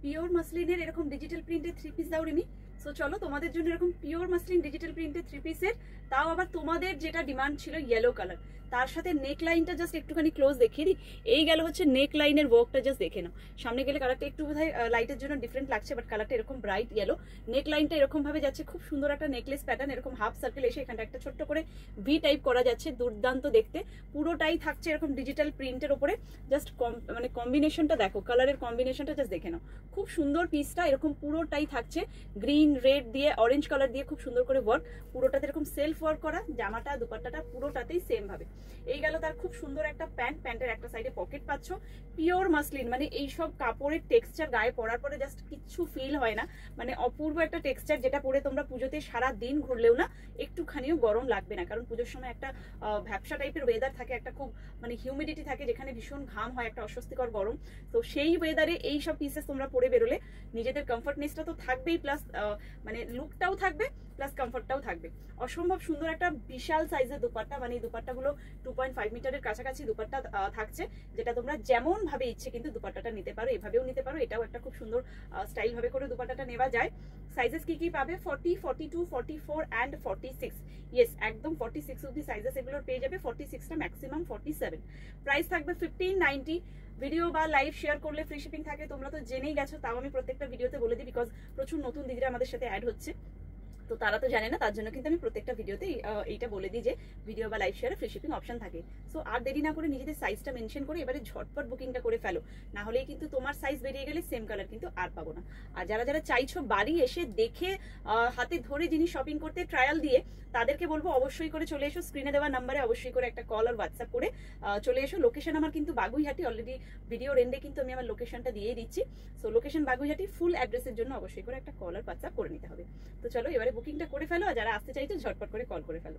Pure মাসলিনের এরকম digital প্রিন্টের 3 piece দাও রিমি। সো চলো তোমাদের জন্য এরকম পিওর মাসলিন ডিজিটাল প্রিন্টের 3 পিসের, তাও আবার তোমাদের যেটা ডিমান্ড ছিল ইয়েলো কালার, তার সাথে নেক লাইনটা জাস্ট একটুখানি ক্লোজ দেখিয়ে দিই। এই গেল হচ্ছে নেক লাইনের ওয়ার্কটা, জাস্ট দেখে নাও। সামনে গেলে কালারটা একটু বোধহয় লাইটের জন্য ডিফারেন্ট লাগছে, বাট কালারটা এরকম ব্রাইট ইয়েলো। নেক লাইনটা এরকম ভাবে যাচ্ছে, খুব সুন্দর একটা নেকলেস প্যাটার্ন, এরকম হাফ সার্কেল এসে এখানটা একটা ছোট্ট করে ভি টাইপ করা যাচ্ছে, দুর্দান্ত দেখতে। পুরোটাই থাকছে এরকম ডিজিটাল প্রিন্টের ওপরে। জাস্ট মানে কম্বিনেশনটা দেখো, কালারের কম্বিনেশনটা জাস্ট দেখে নাও, খুব সুন্দর পিসটা। এরকম পুরোটাই থাকছে গ্রিন রেড দিয়ে অরেঞ্জ কালার দিয়ে খুব সুন্দর করে ওয়ার্ক, পুরোটাতে এরকম সেলফ ওয়ার্ক করা। জামাটা দুপাট্টাটা পুরোটাতেই সেম ভাবে। এই গেল তার খুব সুন্দর একটা প্যান্ট, প্যান্টের একটা সাইডে পকেট পাচ্ছ। পিওর মাসলিন, মানে এইসব কাপড়ের টেক্সচার গায়ে পরার পরে জাস্ট কিচ্ছু ফিল হয় না, মানে অপূর্ব একটা টেক্সচার, যেটা পরে তোমরা পুজোতে সারা দিন ঘুরলেও না একটুখানিও গরম লাগবে না। কারণ পুজোর সময় একটা ভ্যাপসা টাইপের ওয়েদার থাকে, একটা খুব মানে হিউমিডিটি থাকে, যেখানে ভীষণ ঘাম হয়, একটা অস্বস্তিকর গরম। তো সেই ওয়েদারে এই সব পিসেস তোমরা পরে বেরোলে নিজেদের কমফর্টনেসটা তো থাকবেই, প্লাস মানে লুকটাও থাকবে, প্লাস কমফর্টটাও থাকবে। অসম্ভব সুন্দর একটা বিশাল সাইজের দুপাট্টা, মানে এই দুপাট্টাগুলো 2.5 মিটারের কাছাকাছি দুপাট্টা থাকছে, যেটা তোমরা যেমন ভাবে ইচ্ছে কিন্তু দুপাট্টাটা নিতে পারো, এভাবেও নিতে পারো। এটাও একটা খুব সুন্দর স্টাইল ভাবে করে দুপাট্টাটা নেওয়া যায়। সাইজেস কি কি পাবে? 40, 42, 44 অ্যান্ড 46। ইয়েস, একদম 46 অব্দি সাইজেস এগুলোর পেয়ে যাবে, 46টা ম্যাক্সিমাম 47। প্রাইস থাকবে 1590। ভিডিও বা লাইভ শেয়ার করলে ফ্রি শিপিং থাকে, তোমরা তো জেনেই গেছো, তাও আমি প্রত্যেকটা ভিডিওতে বলে দিই, বিকজ প্রচুর নতুন দিদিরা আমাদের সাথে অ্যাড হচ্ছে, তো তারা তো জানে না, তার জন্য কিন্তু আমি প্রত্যেকটা ভিডিওতে এইটা বলে দিই যে ভিডিও বা লাইভ শেয়ারে ফ্রি শিপিং অপশন থাকে। সো আর দেরি না করে নিজেদের সাইজটা মেনশন করে এবারে ঝটপট বুকিংটা করে ফেলো, না হলেই কিন্তু তোমার সাইজ বেরিয়ে গেলে সেম কালার কিন্তু আর পাবো না। আর যারা যারা চাইছো বাড়ি এসে দেখে হাতে ধরে জিনিস শপিং করতে, ট্রায়াল দিয়ে, তাদেরকে বলবো অবশ্যই করে চলে এসো, স্ক্রিনে দেওয়া নাম্বারে অবশ্যই করে একটা কল আর হোয়াটসঅ্যাপ করে চলে এসো। লোকেশন আমার কিন্তু বাগুইহাটি, অলরেডি ভিডিওর এন্ডে কিন্তু আমি আমার লোকেশনটা দিয়ে দিচ্ছি। সো লোকেশন বাগুইহাটি, ফুল অ্যাড্রেসের জন্য অবশ্যই করে একটা কল আর হোয়াটসঅ্যাপ করে নিতে হবে। তো চলো এবারে বুকিংটা করে ফেলো, আর যারা আসতে চাইছো ঝটপট করে কল করে ফেলো।